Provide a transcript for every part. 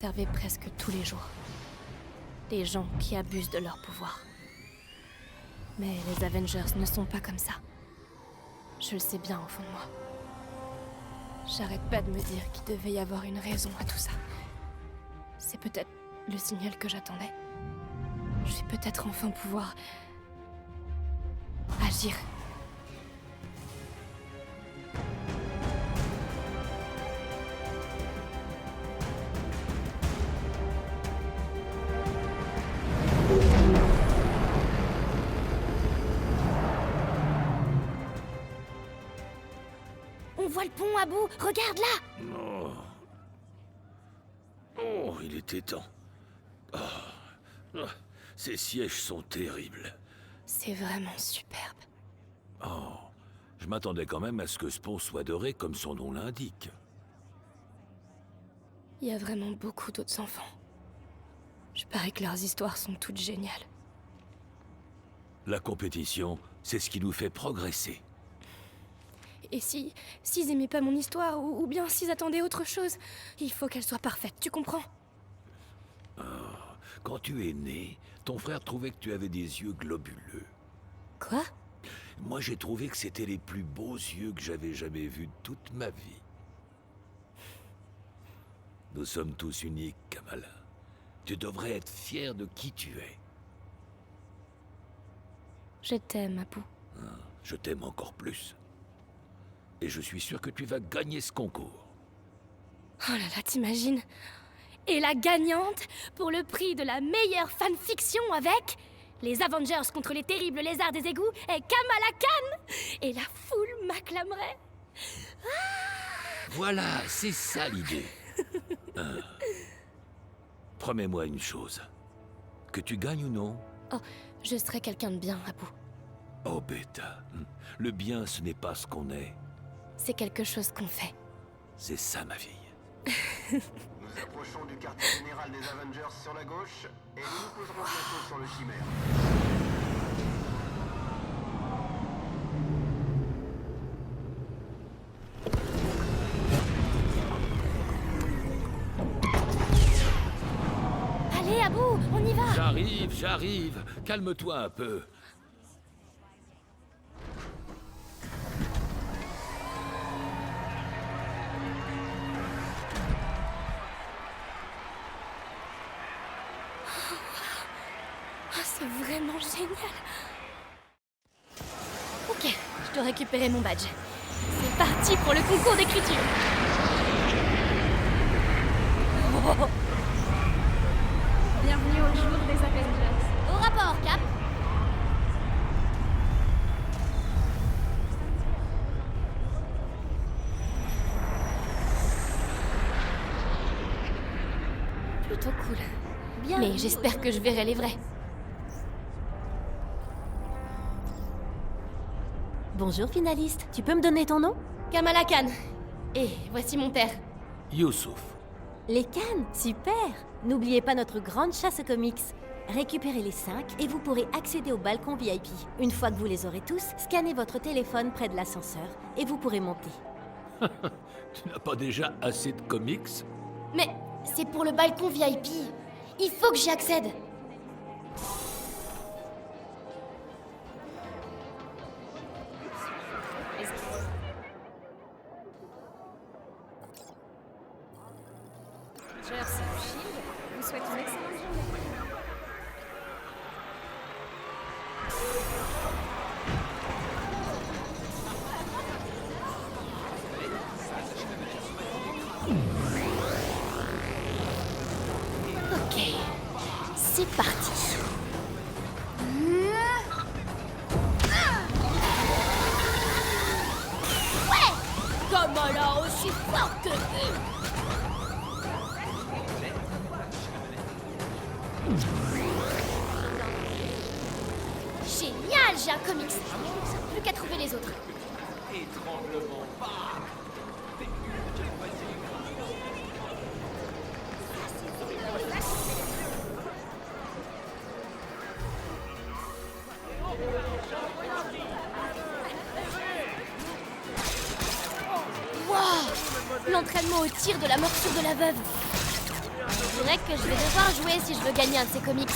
J'observais presque tous les jours. Des gens qui abusent de leur pouvoir. Mais les Avengers ne sont pas comme ça. Je le sais bien au fond de moi. J'arrête pas de me dire qu'il devait y avoir une raison à tout ça. C'est peut-être le signal que j'attendais. Je vais peut-être enfin pouvoir agir. On voit le pont à bout, regarde là! Oh. Oh, il était temps. Oh. Oh. Ces sièges sont terribles. C'est vraiment superbe. Oh. Je m'attendais quand même à ce que ce pont soit doré comme son nom l'indique. Il y a vraiment beaucoup d'autres enfants. Je parie que leurs histoires sont toutes géniales. La compétition, c'est ce qui nous fait progresser. Et s'ils aimaient pas mon histoire, ou bien s'ils attendaient autre chose, il faut qu'elle soit parfaite, tu comprends? Quand tu es né, ton frère trouvait que tu avais des yeux globuleux. Quoi? Moi, j'ai trouvé que c'était les plus beaux yeux que j'avais jamais vus de toute ma vie. Nous sommes tous uniques, Kamala. Tu devrais être fier de qui tu es. Je t'aime, Apu. Je t'aime encore plus. Et je suis sûr que tu vas gagner ce concours. Oh là là, t'imagines? Et la gagnante pour le prix de la meilleure fanfiction avec les Avengers contre les terribles lézards des égouts est Kamala Khan. Et la foule m'acclamerait. Voilà, c'est ça l'idée. Promets-moi une chose. Que tu gagnes ou non? Oh, je serai quelqu'un de bien, Apu. Oh, Beta. Le bien, ce n'est pas ce qu'on est. C'est quelque chose qu'on fait. C'est ça, ma fille. Nous approchons du quartier général des Avengers sur la gauche, et nous nous poserons bientôt sur le Chimère. Allez, à bout, on y va! J'arrive. Calme-toi un peu. Oh, c'est vraiment génial. Ok, je dois récupérer mon badge. C'est parti pour le concours d'écriture. Oh. Bienvenue au jour des Avengers. Au rapport, Cap! Plutôt cool. Bienvenue Mais j'espère que je verrai les vrais. Bonjour finaliste, tu peux me donner ton nom? Kamala Khan. Et voici mon père. Youssouf. Les cannes, super! N'oubliez pas notre grande chasse aux comics. Récupérez les 5 et vous pourrez accéder au balcon VIP. Une fois que vous les aurez tous, scannez votre téléphone près de l'ascenseur et vous pourrez monter. Tu n'as pas déjà assez de comics? Mais c'est pour le balcon VIP. Il faut que j'y accède. Avengers et Shield vous souhaite une excellente journée. Ok, c'est parti. Ouais! Kamala aussi forte que eux. Génial, j'ai un comics. Plus qu'à trouver les autres. Wow! L'entraînement au tir de la morsure de la veuve. C'est vrai que je vais devoir jouer si je veux gagner un de ces comics.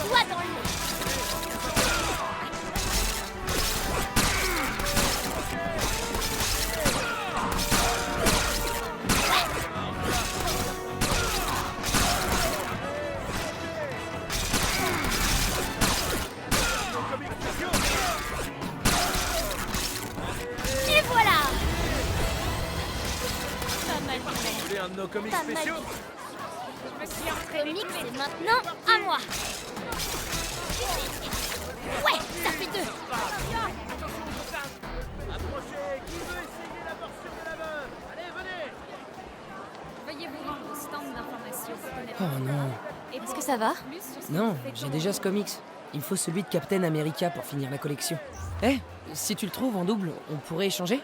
Toi dans le nez. Et voilà. Pas mal. Vous voulez un de nos comics Pas mal. spéciaux? Je me suis entraînée Comics, tous les c'est maintenant à moi. Ouais, ça fait 2. Approchez, qui veut essayer la morsure de la veuve? Allez, venez! Veuillez vous rendre au stand d'information pour connaître Oh non. et Est-ce que ça va? plus sur ce Non, que fait j'ai Doro. déjà ce comics. Il me faut celui de Captain America pour finir la collection. Eh, si tu le trouves en double, on pourrait échanger?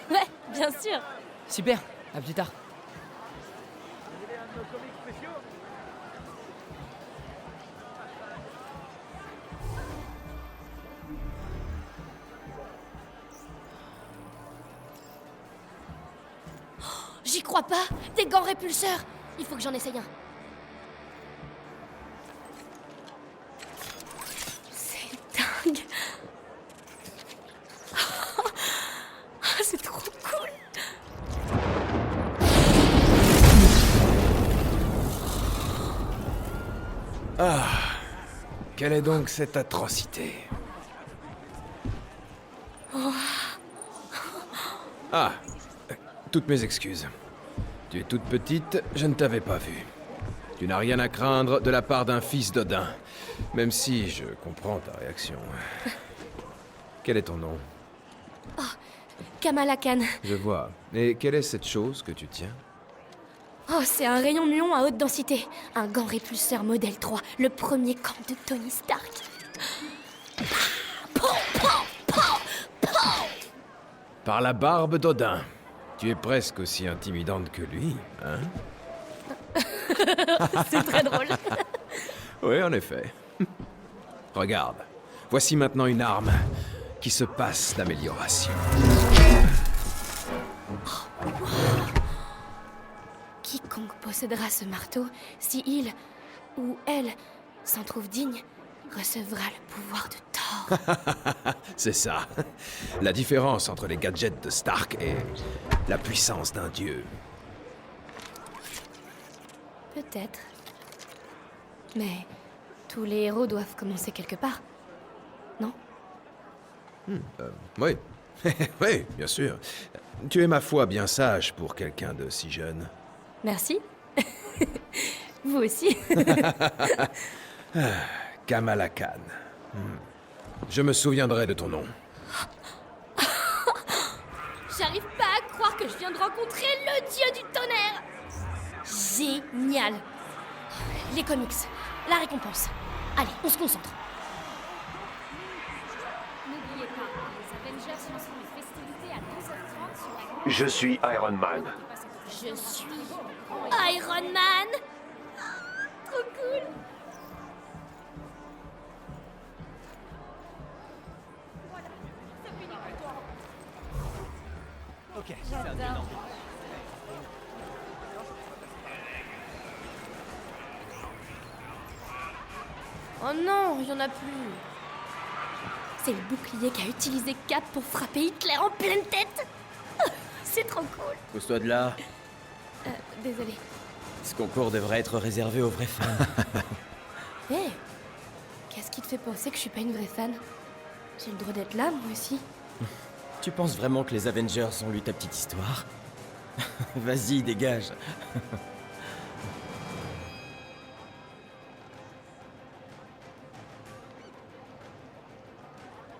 Ouais, bien sûr. Super, à plus tard. J'y crois pas. Des gants répulseurs. Il faut que j'en essaye un. C'est dingue. C'est trop cool. Quelle est donc cette atrocité? Ah, toutes mes excuses. Tu es toute petite, je ne t'avais pas vue. Tu n'as rien à craindre de la part d'un fils d'Odin, même si je comprends ta réaction. Quel est ton nom? Kamala Khan. Je vois. Et quelle est cette chose que tu tiens? Oh, c'est un rayon de lion à haute densité. Un gant répulseur modèle 3. Le premier camp de Tony Stark. Par la barbe d'Odin. Tu es presque aussi intimidante que lui, hein? C'est très drôle. Oui, en effet. Regarde, voici maintenant une arme qui se passe d'amélioration. Quiconque possédera ce marteau, si il ou elle s'en trouve digne, recevra le pouvoir de Thor. C'est ça. La différence entre les gadgets de Stark et la puissance d'un dieu. Peut-être. Mais tous les héros doivent commencer quelque part. Non? Oui. Oui, bien sûr. Tu es ma foi bien sage pour quelqu'un de si jeune. Merci. Vous aussi. Kamala Khan. Je me souviendrai de ton nom. J'arrive pas à croire que je viens de rencontrer le dieu du tonnerre. Génial. Les comics, la récompense. Allez, on se concentre. N'oubliez pas, les Avengers lanceront les festivités à 12h30 sur la Je suis Iron Man. Je suis Iron Man. Trop cool. Oh non, il y en a plus. C'est le bouclier qu'a utilisé Cap pour frapper Hitler en pleine tête. C'est trop cool. Pousse-toi de là. Désolée. Ce concours devrait être réservé aux vrais fans. Hé, qu'est-ce qui te fait penser que je suis pas une vraie fan? J'ai le droit d'être là, moi aussi. Tu penses vraiment que les Avengers ont lu ta petite histoire? Vas-y, dégage.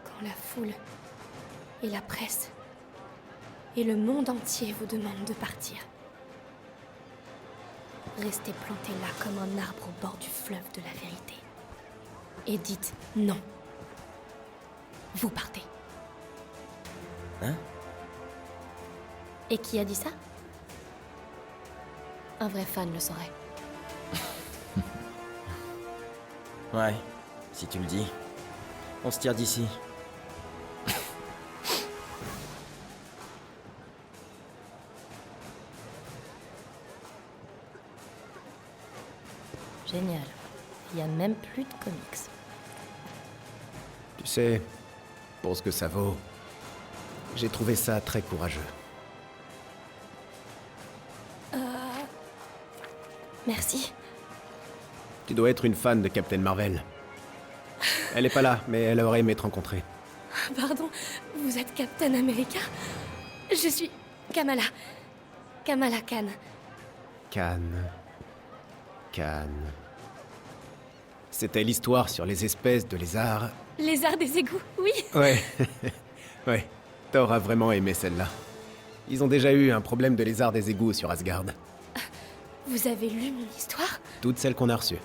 Quand la foule et la presse et le monde entier vous demandent de partir, restez planté là comme un arbre au bord du fleuve de la vérité. Et dites non. Vous partez. Hein? Et qui a dit ça? Un vrai fan le saurait. Ouais, si tu le dis. On se tire d'ici. Génial. Il n'y a même plus de comics. Tu sais, pour ce que ça vaut, j'ai trouvé ça très courageux. Merci. Tu dois être une fan de Captain Marvel. Elle est pas là, mais elle aurait aimé te rencontrer. Pardon, vous êtes Captain America? Je suis Kamala. Kamala Khan. Khan. C'était l'histoire sur les espèces de lézards. Lézard des égouts, oui. Ouais. Ouais. Thor a vraiment aimé celle-là. Ils ont déjà eu un problème de lézards des égouts sur Asgard. Vous avez lu mon histoire? Toutes celles qu'on a reçues.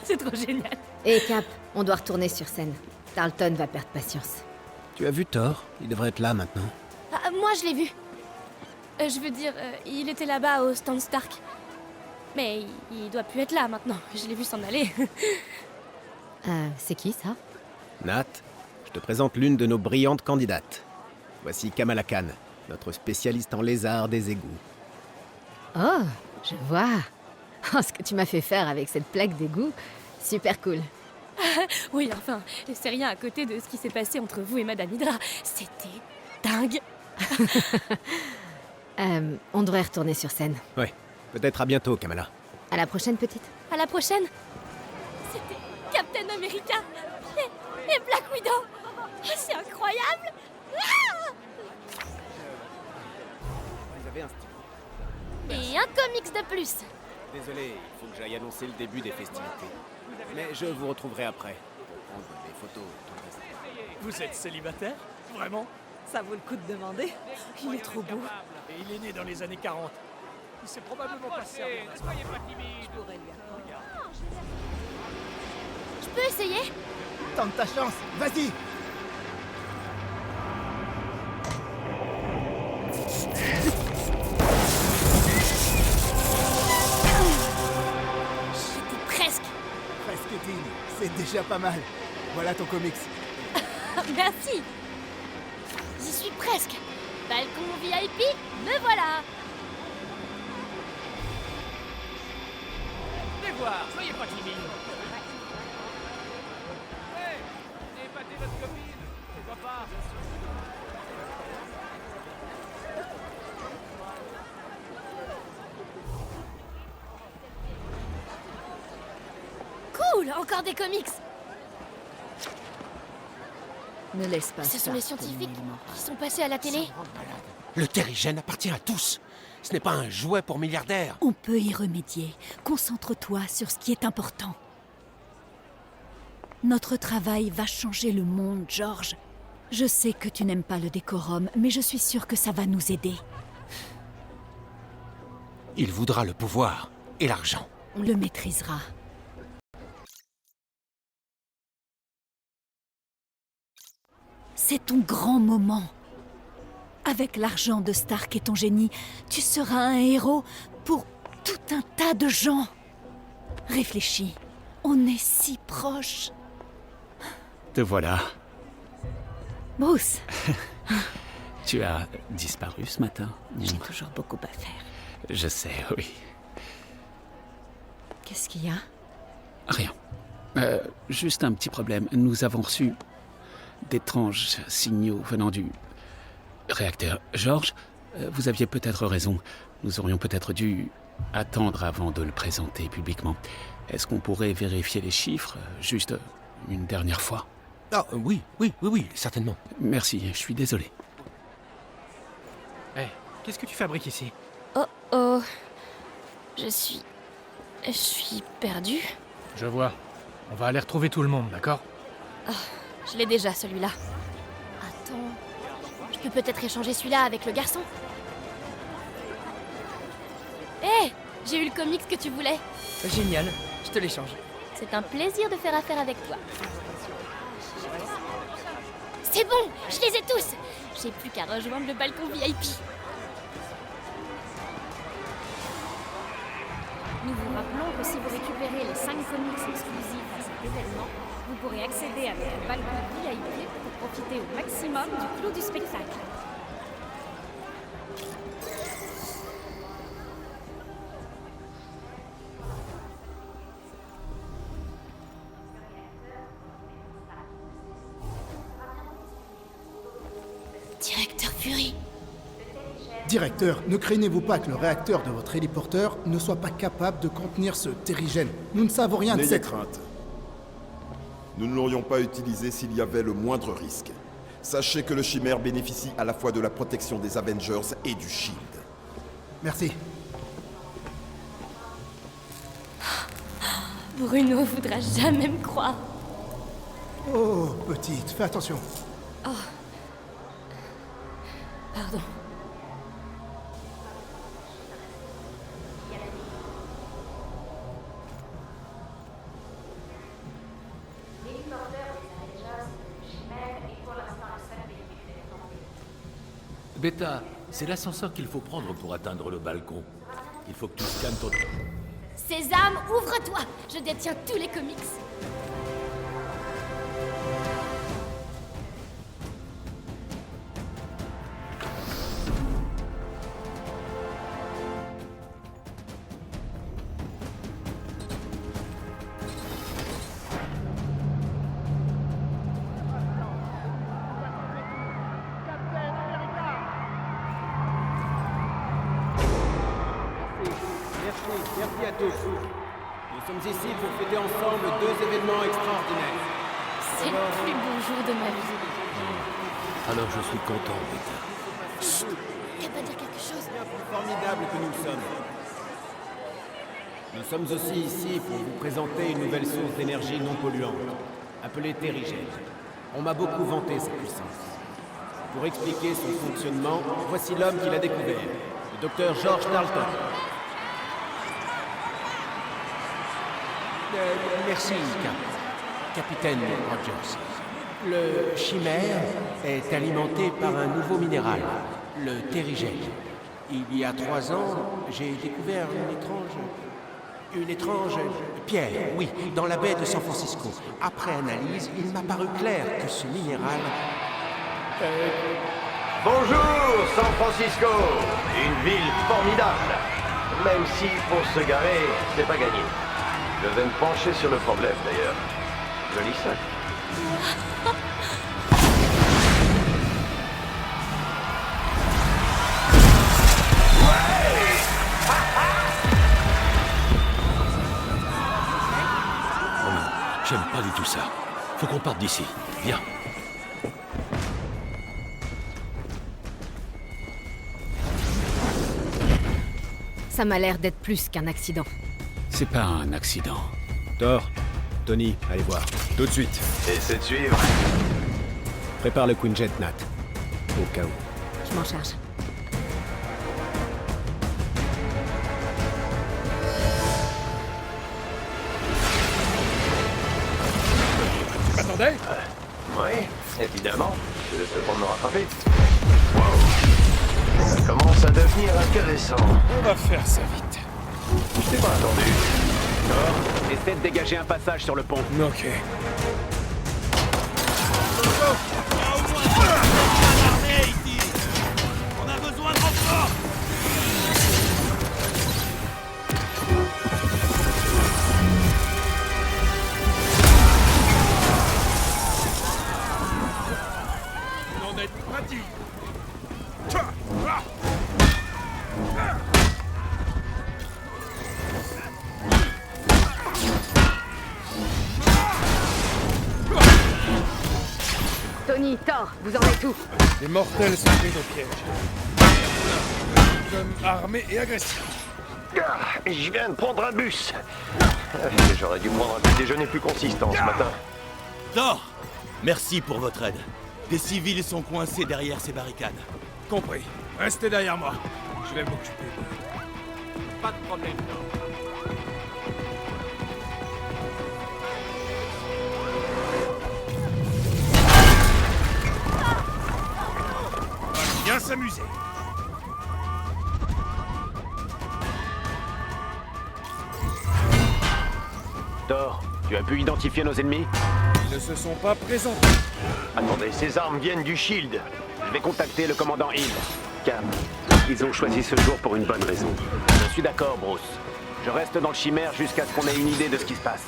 C'est trop génial. Et Cap, on doit retourner sur scène. Tarleton va perdre patience. Tu as vu Thor? Il devrait être là maintenant. Ah, moi, je l'ai vu. Je veux dire, il était là-bas au stand Stark. Mais il doit plus être là maintenant. Je l'ai vu s'en aller. C'est qui ça? Nat, je te présente l'une de nos brillantes candidates. Voici Kamala Khan, notre spécialiste en lézards des égouts. Oh, je vois. Oh, ce que tu m'as fait faire avec cette plaque d'égout, super cool. Oui, enfin, c'est rien à côté de ce qui s'est passé entre vous et Madame Hydra. C'était dingue. On devrait retourner sur scène. Ouais, peut-être à bientôt, Kamala. À la prochaine, petite. À la prochaine. C'était Captain America et Black Widow. Oh, c'est incroyable. Ah, Vous avez un stylo. et un comics de plus. Désolé, il faut que j'aille annoncer le début des festivités. Mais je vous retrouverai après. Pour prendre des photos. tout le reste. Vous êtes célibataire? Vraiment? Ça vaut le coup de demander. Il est trop beau. Et il est né dans les années 40. Il s'est probablement passé avant. Soyez pas timide. Je peux essayer? Tente ta chance, vas-y. J'étais presque. Presque Dean, c'est déjà pas mal. Voilà ton comics. Merci. J'y suis presque. Balcon VIP, me voilà. Venez voir, soyez pas timide. Hey, venez épater votre copine. Pourquoi pas? Cool, encore des comics. Ne laisse pas. Ce sont les scientifiques qui sont passés à la télé. Le terrigène appartient à tous. Ce n'est pas un jouet pour milliardaires. On peut y remédier. Concentre-toi sur ce qui est important. Notre travail va changer le monde, George. Je sais que tu n'aimes pas le décorum, mais je suis sûre que ça va nous aider. Il voudra le pouvoir et l'argent. On le maîtrisera. C'est ton grand moment. Avec l'argent de Stark et ton génie, tu seras un héros pour tout un tas de gens. Réfléchis, on est si proches. Te voilà. Bruce, Tu as disparu ce matin. j'ai toujours beaucoup à faire. Je sais, oui. Qu'est-ce qu'il y a? Rien. Juste un petit problème. Nous avons reçu d'étranges signaux venant du réacteur. George, vous aviez peut-être raison. Nous aurions peut-être dû attendre avant de le présenter publiquement. Est-ce qu'on pourrait vérifier les chiffres, juste une dernière fois? Ah, oui, certainement. Merci, je suis désolé. Hey, qu'est-ce que tu fabriques ici? Oh. Je suis perdue. Je vois. On va aller retrouver tout le monde, d'accord? Je l'ai déjà, celui-là. Attends. Je peux peut-être échanger celui-là avec le garçon. Hé, j'ai eu le comics que tu voulais. Génial, je te l'échange. C'est un plaisir de faire affaire avec toi. C'est bon, je les ai tous. J'ai plus qu'à rejoindre le balcon VIP. Nous vous Rappelons que si vous récupérez les 5 comics exclusifs à cet événement, vous pourrez accéder à notre balcon VIP pour profiter au maximum du clou du spectacle. Directeur Fury. Directeur, ne craignez-vous pas que le réacteur de votre héliporteur ne soit pas capable de contenir ce terrigène? Nous ne savons rien de N'ayez cette... crainte. Nous ne l'aurions pas utilisé s'il y avait le moindre risque. Sachez que le chimère bénéficie à la fois de la protection des Avengers et du Shield. Merci. Bruno voudra jamais me croire. Oh, petite, fais attention. Oh. Pardon. Beta, c'est l'ascenseur qu'il faut prendre pour atteindre le balcon. Il faut que tu scannes ton... Sésame, ouvre-toi! Je détiens tous les comics. Merci à tous. Nous sommes ici pour fêter ensemble 2 événements extraordinaires. C'est le plus beau jour de ma vie. Alors je suis content, Beta. Chut! T'as pas dire quelque chose? Bien plus formidable que nous sommes. Nous sommes aussi ici pour vous présenter une nouvelle source d'énergie non polluante, appelée terrigène. On m'a beaucoup vanté sa puissance. Pour expliquer son fonctionnement, voici l'homme qui l'a découvert, le docteur George Dalton. Merci, Capitaine Rogers. Le chimère est alimenté par un nouveau minéral, le terrigène. Il y a 3 ans, j'ai découvert une étrange pierre, oui, dans la baie de San Francisco. Après analyse, il m'a paru clair que ce minéral... Bonjour, San Francisco! Une ville formidable! Même si, pour se garer, c'est pas gagné. Je vais me pencher sur le problème, d'ailleurs. Joli sac. Oh non, j'aime pas du tout ça. Faut qu'on parte d'ici. Viens. Ça m'a l'air d'être plus qu'un accident. C'est pas un accident. Thor, Tony, allez voir. Tout de suite. Essaie de suivre. Prépare le Quinjet, Nat. Au cas où. Je m'en charge. Tu m'attendais? Oui, évidemment. Je vais te prendre me rattraper. Wow. Ça commence à devenir intéressant. On va faire ça vite. Je t'ai pas attendu. Thor, essaie de dégager un passage sur le pont. Ok. On a besoin de renfort. On en est pratique. Tony, Thor, vous en êtes où? Les mortels sont pris au piège. Homme armé et agressif. Je viens de prendre un bus. J'aurais dû prendre un petit déjeuner plus consistant ce matin. Thor, merci pour votre aide. Des civils sont coincés derrière ces barricades. Compris. Restez derrière moi. Je vais m'occuper. Pas de problème, Thor. On va bien s'amuser. Thor, tu as pu identifier nos ennemis? Ils ne se sont pas présentés. Attendez, ces armes viennent du Shield. Je vais contacter le commandant Hill. Cam, ils ont choisi ce jour pour une bonne raison. Je suis d'accord, Bruce. Je reste dans le Chimère jusqu'à ce qu'on ait une idée de ce qui se passe.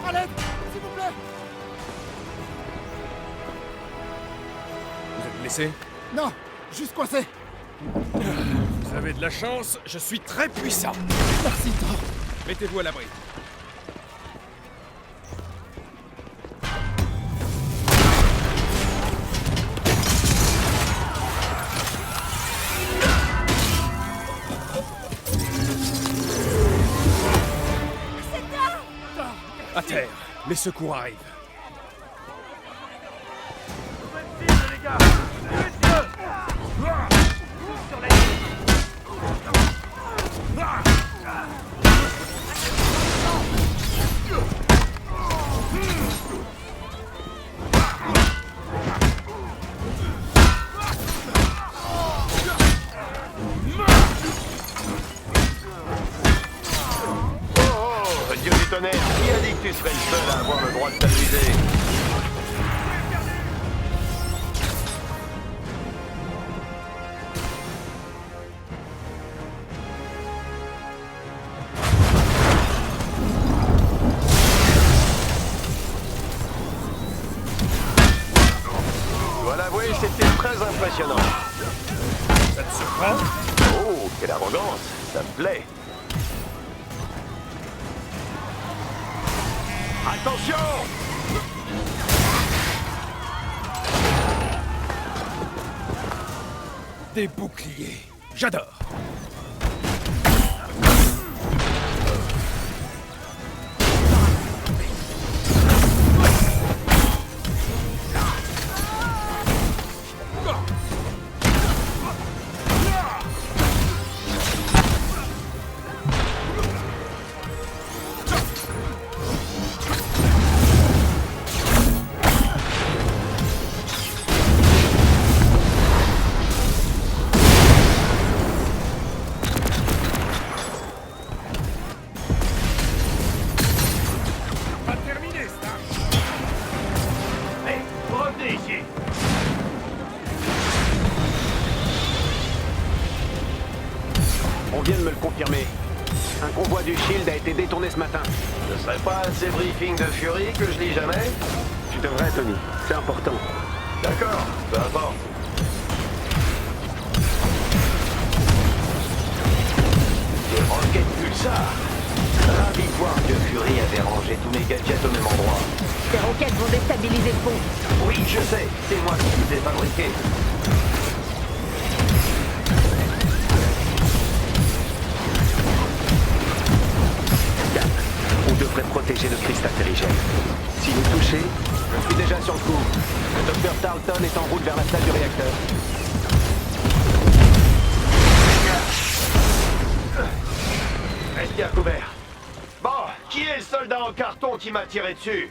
Allez, s'il vous plaît. Vous êtes blessé? Non, juste coincé. Vous avez de la chance, je suis très puissant. Merci, Thor. Mettez-vous à l'abri. À terre, les secours arrivent. Oh, Dieu du tonnerre, qui a dit que tu serais le seul à avoir le droit de t'amuser? Je dois l'avouer, c'était très impressionnant. Ça te surprend? Oh, quelle arrogance, ça me plaît. Attention! Des boucliers. J'adore. On vient de me le confirmer. Un convoi du Shield a été détourné ce matin. Ce serait pas un de ces briefings de Fury que je lis jamais? Tu devrais, Tony. C'est important. D'accord, peu importe. Des roquettes pulsar. Ravi de voir que Fury avait rangé tous mes gadgets au même endroit. Ces roquettes vont déstabiliser le pont. Oui, je sais, c'est moi qui les ai fabriquées. On devrait protéger le cristal terrigène. S'il est touché, je suis déjà sur le coup. Le docteur Tarleton est en route vers la salle du réacteur. Restez à couvert. Bon, qui est le soldat en carton qui m'a tiré dessus?